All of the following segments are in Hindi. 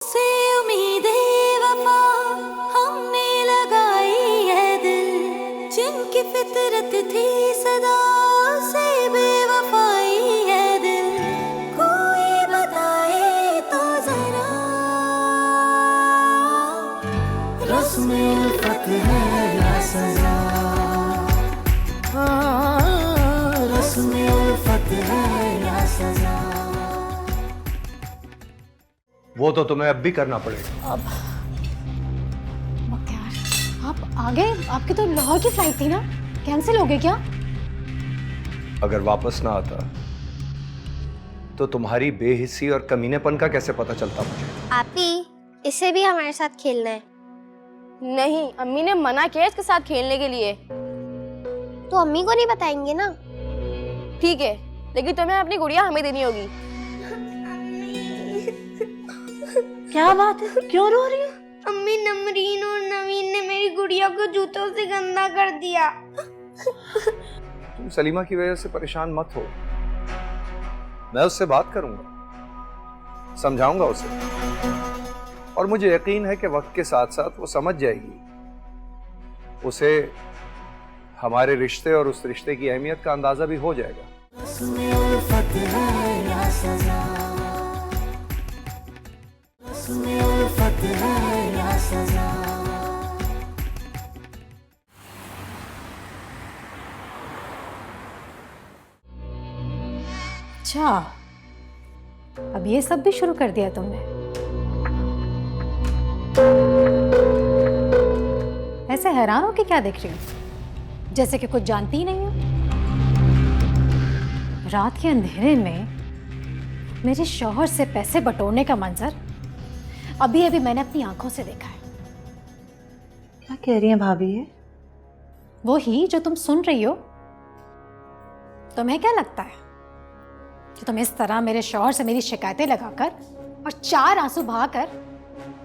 से उम्मीदें वफा हमने लगाई है दिल, जिनकी फितरत थी सदा से बेवफाई है दिल। कोई बताए तो जरा रस्म उल्फत है या सजा, रस्म उल्फत है या सजा। वो तो तुम्हें अब भी करना पड़ेगा। अब यार आप आ गए? आपकी तो लाहौर की फ्लाइट थी ना, कैंसिल हो गई क्या? अगर वापस ना आता तो तुम्हारी बेहिस्सी और कमीनेपन का कैसे पता चलता मुझे? आपी, इसे भी हमारे साथ खेलना है। नहीं, अम्मी ने मना किया इसके साथ खेलने के लिए। तो अम्मी को नहीं बताएंगे ना? ठीक है, लेकिन तुम्हें अपनी गुड़िया हमें देनी होगी। क्या बात है, क्यों रो रही हो? अम्मी, नमरीन और नवीन ने मेरी गुड़िया को जूतों से गंदा कर दिया। तुम सलीमा की वजह से परेशान मत हो, मैं उससे बात करूंगा, समझाऊंगा उसे, और मुझे यकीन है कि वक्त के साथ साथ वो समझ जाएगी। उसे हमारे रिश्ते और उस रिश्ते की अहमियत का अंदाजा भी हो जाएगा। अच्छा, अब ये सब भी शुरू कर दिया तुमने? ऐसे हैरान हो कि क्या देख रही हो, जैसे कि कुछ जानती ही नहीं हो। रात के अंधेरे में मेरे शौहर से पैसे बटोरने का मंजर अभी अभी मैंने अपनी आंखों से देखा है। क्या कह रही हैं भाभी ये? वो ही जो तुम सुन रही हो। तुम्हें क्या लगता है कि तुम इस तरह मेरे शौहर से मेरी शिकायतें लगाकर और 4 आंसू बहाकर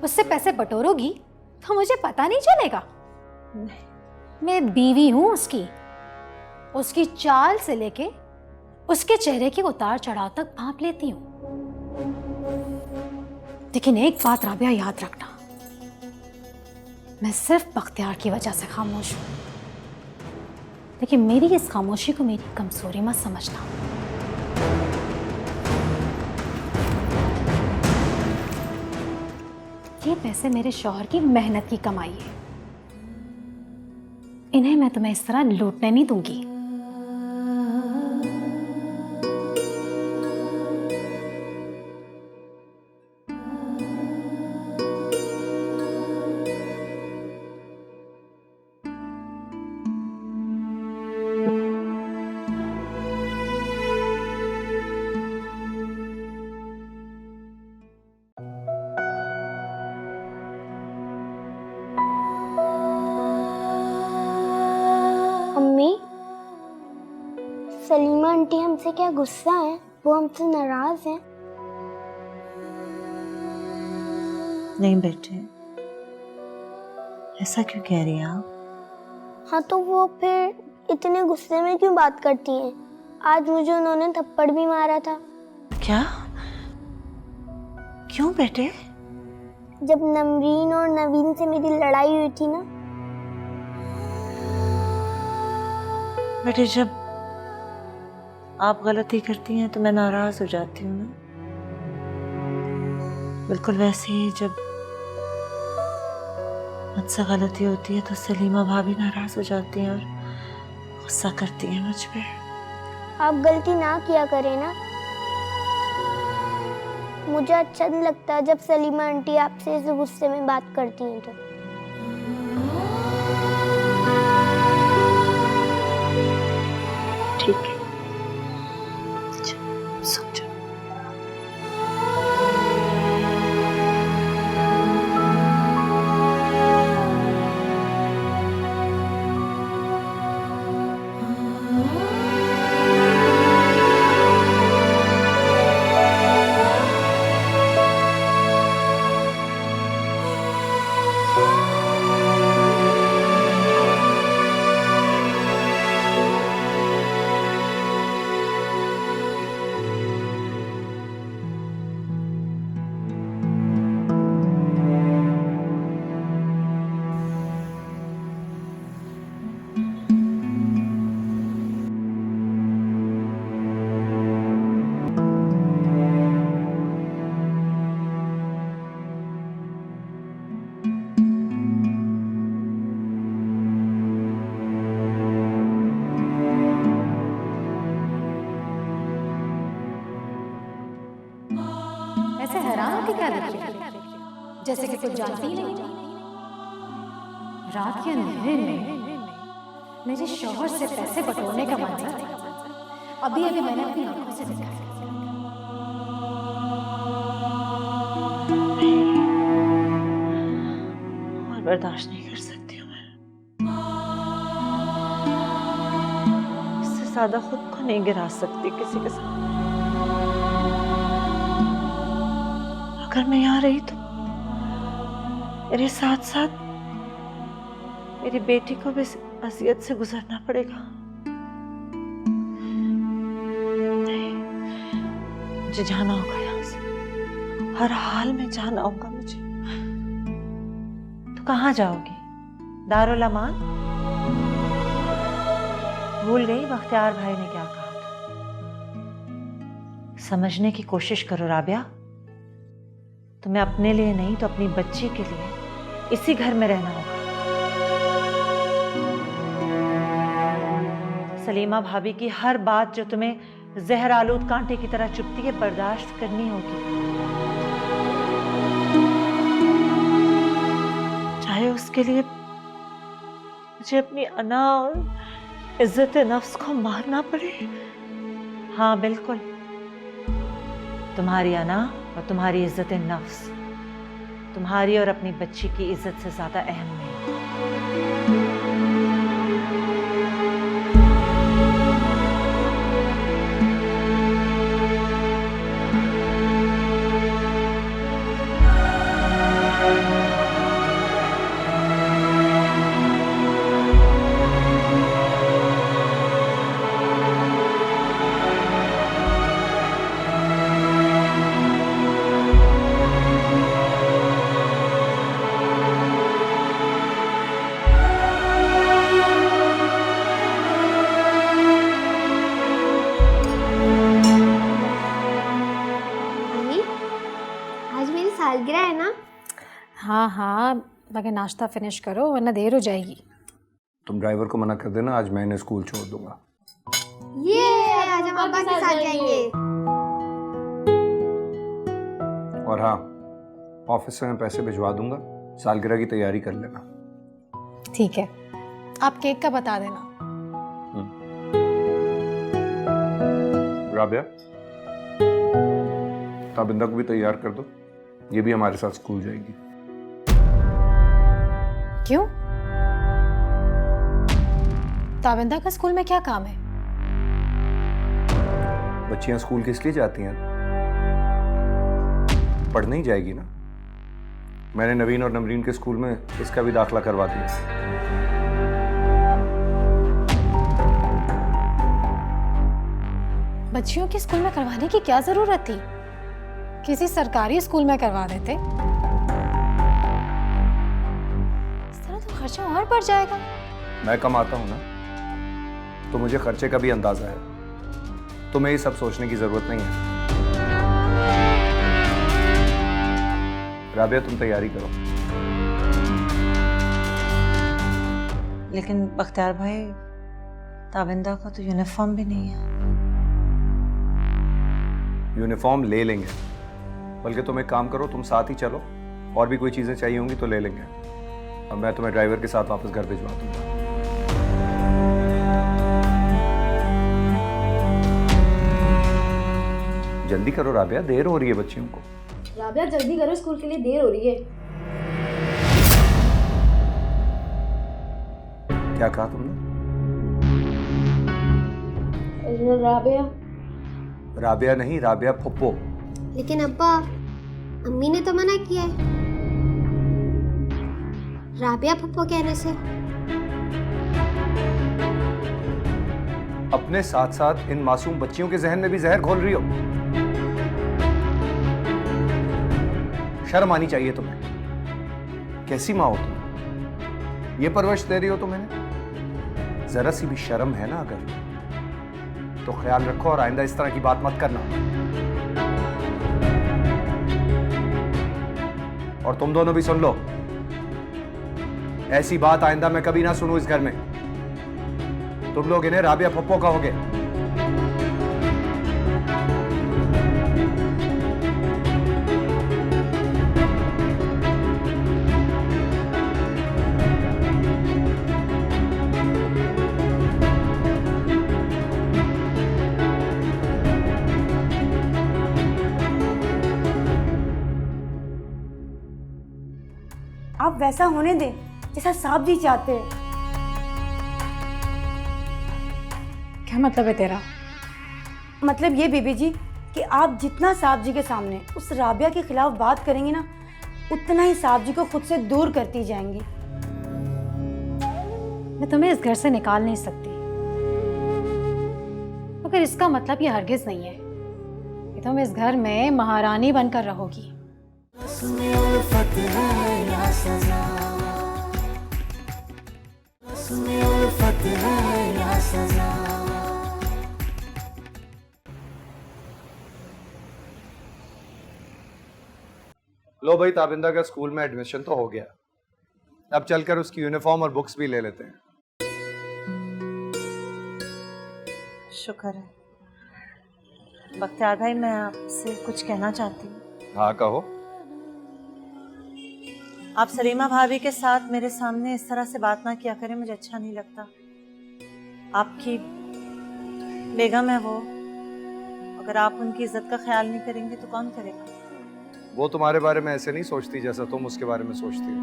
उससे पैसे बटोरोगी तो मुझे पता नहीं चलेगा? मैं बीवी हूं उसकी। उसकी चाल से लेके उसके चेहरे के उतार चढ़ाव तक भांप लेती हूं। लेकिन एक बात राबिया याद रखना, मैं सिर्फ बख्तियार की वजह से खामोश हूं, लेकिन मेरी इस खामोशी को मेरी कमजोरी मत समझना। ये पैसे मेरे शौहर की मेहनत की कमाई है, इन्हें मैं तुम्हें इस तरह लूटने नहीं दूंगी। अम्मी, सलीमा आंटी हमसे क्या गुस्सा है? वो हमसे नाराज हैं? नहीं बेटे, ऐसा क्यों कह रही हैं आप? हाँ, तो वो फिर इतने गुस्से में क्यों बात करती हैं? आज मुझे उन्होंने थप्पड़ भी मारा था। क्या? क्यों बेटे? जब नमरीन और नवीन से मेरी लड़ाई हुई थी ना। बेटे, जब आप गलती करती हैं तो मैं नाराज हो जाती हूँ ना। बिल्कुल वैसे ही जब मुझसे गलती होती है तो सलीमा भाभी नाराज हो जाती हैं और गुस्सा करती हैं मुझ पे। आप गलती ना किया करें ना। मुझे अच्छा नहीं लगता जब सलीमा आंटी आपसे इस गुस्से में बात करती हैं तो। ठीक है, समझो। जैसे कि कुछ जानती ही नहीं। रात के अंधेरे में मेरे शौहर से पैसे बटोरने का मंजर अभी अभी मैंने अपनी आंखों से देखा है। और बर्दाश्त नहीं कर सकती हूँ मैं। इससे ज्यादा खुद को नहीं गिरा सकती किसी के साथ। अगर मैं यहाँ रही तो मेरे साथ साथ मेरी बेटी को भी इस अजियत से गुजरना पड़ेगा। नहीं, मुझे जाना होगा यहाँ से, हर हाल में जाना होगा मुझे। तो कहाँ जाओगी? दारुल अमान? भूल गई बख्तियार भाई ने क्या कहा था? समझने की कोशिश करो राबिया, तुम्हें अपने लिए नहीं तो अपनी बच्ची के लिए इसी घर में रहना होगा। सलीमा भाभी की हर बात जो तुम्हें जहर आलूद कांटे की तरह चुभती है बर्दाश्त करनी होगी, चाहे उसके लिए मुझे अपनी अना और इज्जत नफ्स को मारना पड़े। हाँ बिल्कुल, तुम्हारी अना और तुम्हारी इज्जत नफ्स तुम्हारी और अपनी बच्ची की इज्जत से ज्यादा अहम नहीं। सालगिरह है ना? हाँ हाँ, मगर नाश्ता फिनिश करो वरना देर हो जाएगी। तुम ड्राइवर को मना कर देना, आज मैं इन्हें स्कूल छोड़ दूंगा। ये आज हम पापा के साथ जाएंगे। और हाँ, ऑफिस से मैं पैसे भिजवा दूंगा, सालगिरह की तैयारी कर लेना। ठीक है, आप केक का बता देना। राबिया, ताबिंदा को भी तैयार कर दो, ये भी हमारे साथ स्कूल जाएगी। क्यों? ताबिंदा का स्कूल में क्या काम है? बच्चियां स्कूल किस लिए जाती हैं? पढ़ने ही जाएगी ना। मैंने नवीन और नमरीन के स्कूल में इसका भी दाखला करवा दिया। बच्चियों के स्कूल में करवाने की क्या जरूरत थी? किसी सरकारी स्कूल में करवा देते। इस तरह तो खर्चा और बढ़ जाएगा। मैं कमाता हूं ना, तो मुझे खर्चे का भी अंदाजा है। तुम्हें ये सब सोचने की जरूरत नहीं है। राबिया, तुम तैयारी करो। लेकिन बख्तियार भाई, ताबिंदा को तो यूनिफॉर्म भी नहीं है। यूनिफॉर्म ले लेंगे, बल्कि तुम एक काम करो, तुम साथ ही चलो, और भी कोई चीजें चाहिए होंगी तो ले लेंगे। अब मैं तुम्हें ड्राइवर के साथ वापस घर भिजवा दूंगा। जल्दी करो राबिया, देर हो रही है बच्चियों को। राबिया जल्दी करो, स्कूल के लिए देर हो रही है। क्या कहा तुमने? राबिया? राबिया नहीं, राबिया फुप्पो। लेकिन अब्बा, अम्मी ने तो मना किया है राबिया पप्पो कहने से। अपने साथ साथ इन मासूम बच्चियों के जहन में भी जहर घोल रही हो। शर्म आनी चाहिए तुम्हें। कैसी माँ हो तुम? ये परवरिश दे रही हो तुम्हें? जरा सी भी शर्म है ना अगर, तो ख्याल रखो और आइंदा इस तरह की बात मत करना। और तुम दोनों भी सुन लो, ऐसी बात आइंदा मैं कभी ना सुनूं इस घर में। तुम लोग इन्हें राबिया पप्पो कहोगे। आप वैसा होने दें जैसा साहब जी चाहते हैं। क्या मतलब है तेरा? मतलब ये बीबी जी कि आप जितना साहब जी के सामने उस राबिया के खिलाफ बात करेंगी ना, उतना ही साहब जी को खुद से दूर करती जाएंगी। मैं तुम्हें इस घर से निकाल नहीं सकती, मगर इसका मतलब ये हरगिज नहीं है कि तुम इस घर में महारानी बनकर रहोगी। रस्म उल्फत है या सजा, रस्म उल्फत है या सजा। लो भाई, ताबिंदा का स्कूल में एडमिशन तो हो गया, अब चलकर उसकी यूनिफॉर्म और बुक्स भी ले लेते हैं। शुक्र है। बख्तियार भाई, मैं आपसे कुछ कहना चाहती हूँ। हाँ कहो। आप सलीमा भाभी के साथ मेरे सामने इस तरह से बात ना किया करें, मुझे अच्छा नहीं लगता। आपकी बेगम है वो, अगर आप उनकी इज्जत का ख्याल नहीं करेंगे तो कौन करेगा? वो तुम्हारे बारे में ऐसे नहीं सोचती जैसा तुम उसके बारे में सोचती हो।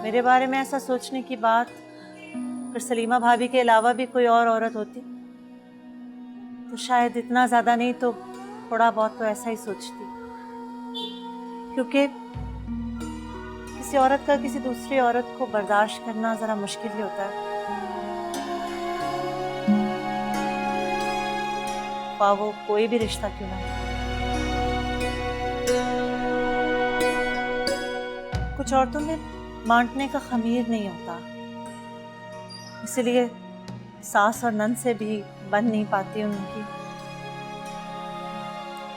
मेरे बारे में ऐसा सोचने की बात अगर सलीमा भाभी के अलावा भी कोई और औरत होती तो शायद इतना ज्यादा नहीं तो थोड़ा बहुत तो ऐसा ही सोचती, क्योंकि किसी औरत का किसी दूसरी औरत को बर्दाश्त करना जरा मुश्किल ही होता है, वो कोई भी रिश्ता क्यों ना हो। कुछ औरतों में बांटने का खमीर नहीं होता, इसलिए सास और नंद से भी बन नहीं पाती उनकी,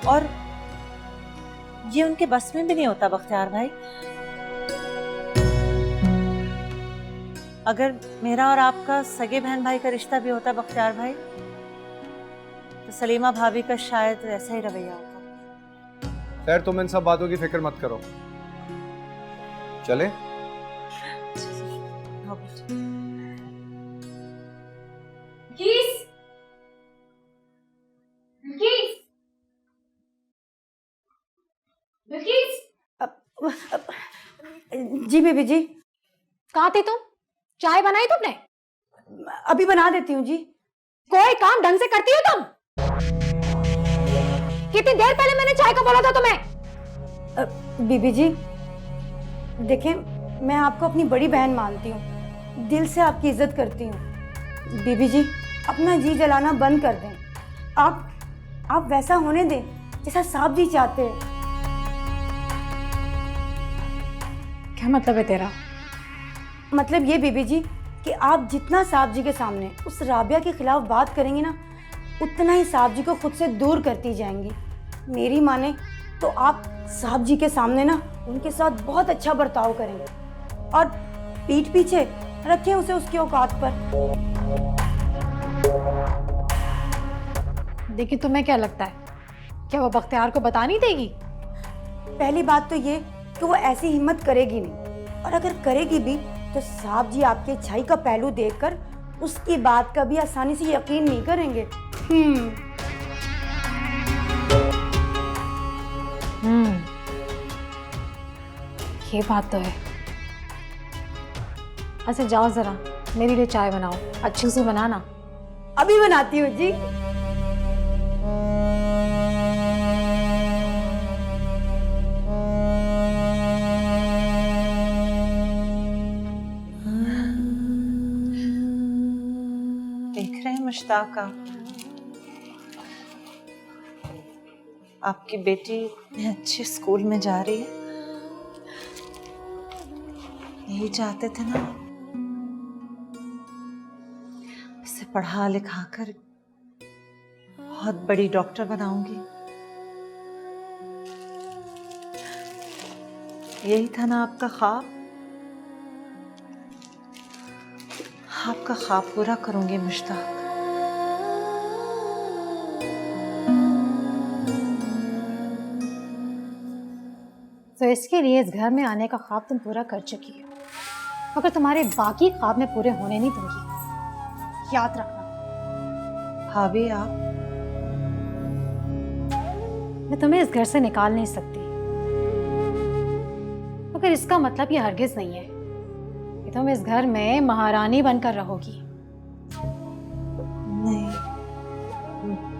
और ये उनके बस में भी नहीं होता। बख्तियार भाई, अगर मेरा और आपका सगे बहन भाई का रिश्ता भी होता बख्तियार भाई, तो सलीमा भाभी का शायद ऐसा ही रवैया होता। खैर, तुम इन सब बातों की फिक्र मत करो, चले? जी बीबी जी। कहाँ थी तुम? चाय बनाई तुमने? अभी बना देती हूँ जी। कोई काम ढंग से करती हो तुम? कितनी देर पहले मैंने चाय का बोला था तुम्हें? बीबी जी देखें, मैं आपको अपनी बड़ी बहन मानती हूँ, दिल से आपकी इज्जत करती हूँ। बीबी जी अपना जी जलाना बंद कर दें। आप वैसा होने दें जैसा साहब जी चाहते हैं। क्या मतलब है तेरा? मतलब ये बीबी जी कि आप जितना साहब जी के सामने उस राबिया के खिलाफ बात करेंगी ना, उतना ही साहब जी को खुद से दूर करती जाएंगी। मेरी माने तो आप साहब जी के सामने ना उनके साथ बहुत अच्छा बर्ताव करेंगे और पीठ पीछे रखें उसे उसकी औकात पर। देखिए, तुम्हें क्या लगता है, क्या वो बख्तियार को बता नहीं देगी? पहली बात तो ये कि वो ऐसी हिम्मत करेगी नहीं, और अगर करेगी भी तो साहब जी आपकी अच्छाई का पहलू देखकर उसकी बात का भी आसानी से यकीन नहीं करेंगे। ये बात तो है। अच्छा जाओ, जरा मेरे लिए चाय बनाओ, अच्छी से बनाना। अभी बनाती हूँ जी। देख रहे हैं मुश्ताक, आपकी बेटी इतने अच्छे स्कूल में जा रही है। यही चाहते थे ना, इसे पढ़ा लिखा कर बहुत बड़ी डॉक्टर बनाऊंगी। यही था ना आपका ख्वाब? आपका ख्वाब पूरा करूंगी मुश्ताक। तो इसके लिए इस घर में आने का ख्वाब तुम पूरा कर चुकी हो, मगर तुम्हारे बाकी ख्वाब में पूरे होने नहीं दूंगी, याद रखना। भाभी, आप मैं तुम्हें इस घर से निकाल नहीं सकती, फिर इसका मतलब ये हरगिज नहीं है कि तुम इस घर में महारानी बनकर रहोगी। नहीं,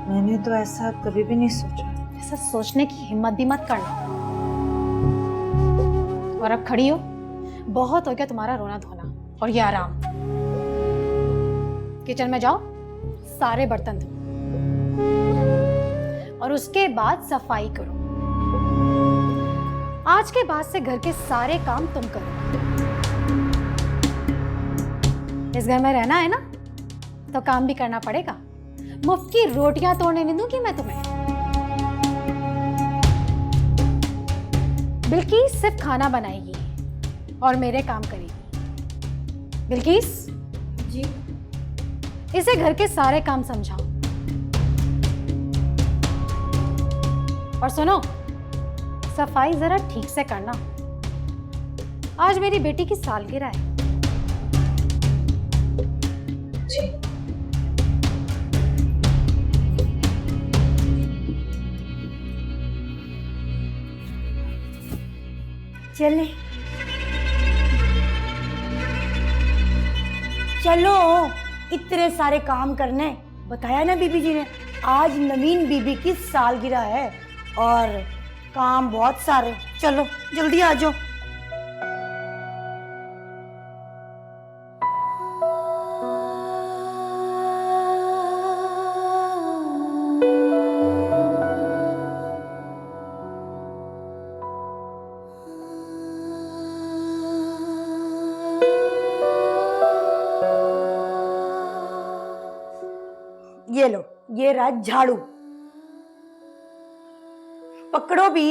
मैंने तो ऐसा कभी भी नहीं सोचा। ऐसा सोचने की हिम्मत भी मत करना। और अब खड़ी हो, बहुत हो गया तुम्हारा रोना धोना और ये आराम। किचन में जाओ, सारे बर्तन धो और उसके बाद सफाई करो। आज के बाद से घर के सारे काम तुम करो। इस घर में रहना है ना, तो काम भी करना पड़ेगा। मुफ्त की रोटियां तोड़ने नहीं दूंगी मैं तुम्हें। बिल्किस सिर्फ खाना बनाएगी और मेरे काम करेगी। बिल्किस जी। इसे घर के सारे काम समझाओ। और सुनो, सफाई जरा ठीक से करना। आज मेरी बेटी की सालगिरह है। जी। चले चलो, इतने सारे काम करने। बताया ना बीबी जी ने, आज नवीन बीबी की सालगिरह है और काम बहुत सारे। चलो जल्दी आ जाओ। ये लो, ये रहा झाड़ू, पकड़ो भी।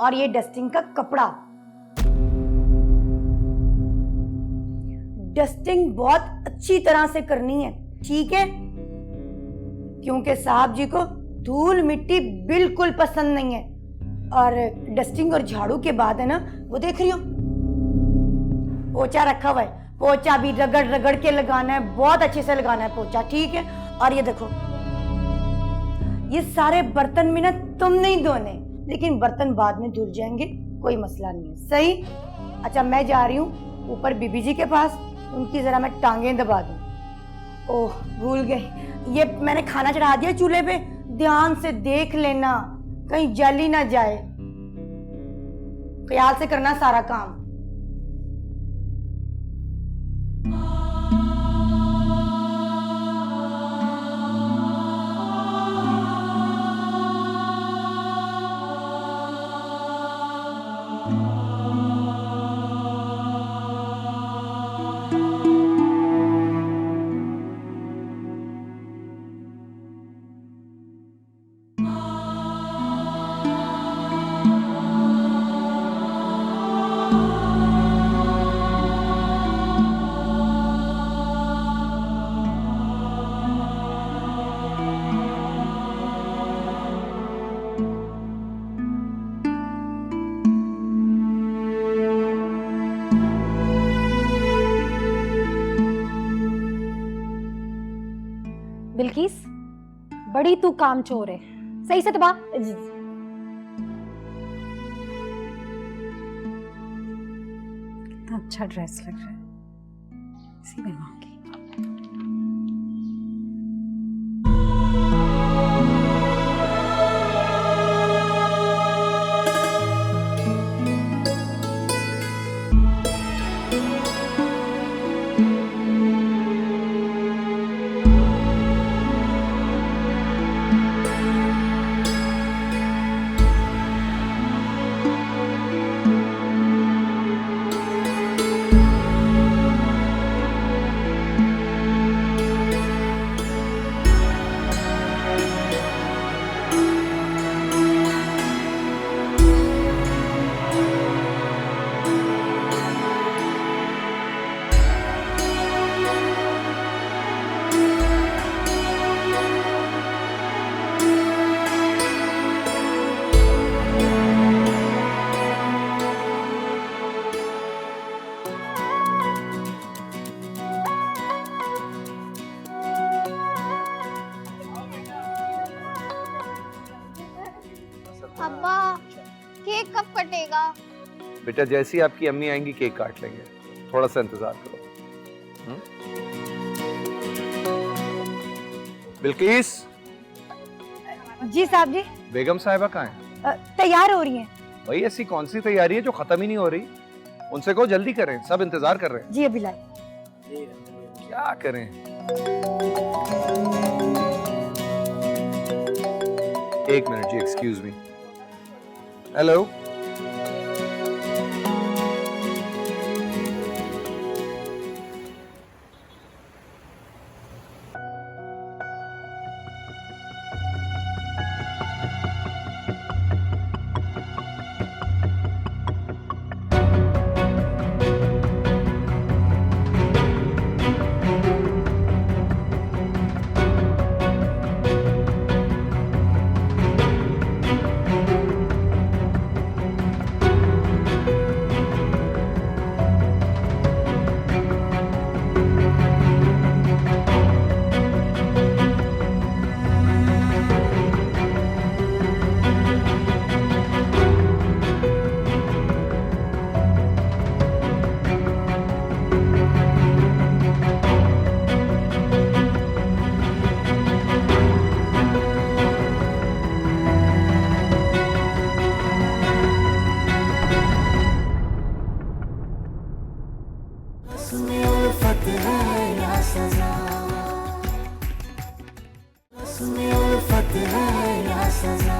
और ये डस्टिंग का कपड़ा। डस्टिंग बहुत अच्छी तरह से करनी है, ठीक है? क्योंकि साहब जी को धूल मिट्टी बिल्कुल पसंद नहीं है। और डस्टिंग और झाड़ू के बाद है ना, वो देख रही हो पोछा रखा हुआ है, पोछा भी रगड़ रगड़ के लगाना है, बहुत अच्छे से लगाना है पोछा, ठीक है? और ये देखो, ये सारे बर्तन में ना तुम नहीं धोने, लेकिन बर्तन बाद में धुल जाएंगे, कोई मसला नहीं है, सही? अच्छा, मैं जा रही हूँ ऊपर बीबी जी के पास, उनकी जरा मैं टांगें दबा दूं। ओह, भूल गई, ये मैंने खाना चढ़ा दिया चूल्हे पे, ध्यान से देख लेना कहीं जल ही ना जाए। ख्याल से करना सारा काम। बिल्किस, बड़ी तू काम चोर है, सही से दबा। कितना अच्छा ड्रेस लग रहा है, इसी बनवाऊंगी। अब्बा, केक कब कटेगा? बेटा जैसी आपकी अम्मी आएंगी केक काट लेंगे, थोड़ा सा इंतजार करो। बिल्किस, जी साहब जी। बेगम साहिबा कहाँ हैं? तैयार हो रही हैं। भाई ऐसी कौन सी तैयारी है जो खत्म ही नहीं हो रही? उनसे कहो जल्दी करें, सब इंतजार कर रहे हैं। जी अभी लाई। क्या करें? एक मिनट जी, एक्सक्यूज मी। हेलो, उसमें उल्फत है या सजा, उसमें उल्फत है या सजा।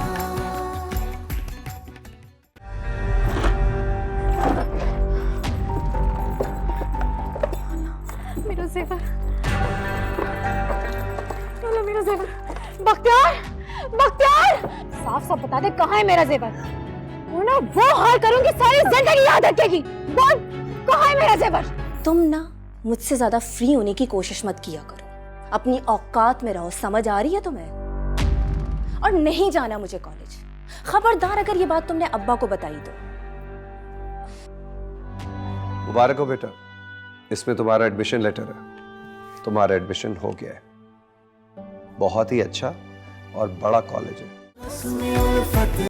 मेरा जेवर, मेरा जेवर। बख्तियार, बख्तियार, साफ साफ बता दे कहाँ है मेरा जेवर, वरना वो हाल करूंगी सारी जिंदगी याद रखेगी। बोल कहाँ है मेरा जेवर? तुम ना मुझसे ज्यादा फ्री होने की कोशिश मत किया करो, अपनी औकात में रहो, समझ आ रही है तुम्हें? और नहीं जाना मुझे कॉलेज, खबरदार अगर ये बात तुमने अब्बा को बताई तो। मुबारक हो बेटा, इसमें तुम्हारा एडमिशन लेटर है। तुम्हारा एडमिशन हो गया है, बहुत ही अच्छा और बड़ा कॉलेज है। उसमें उल्फत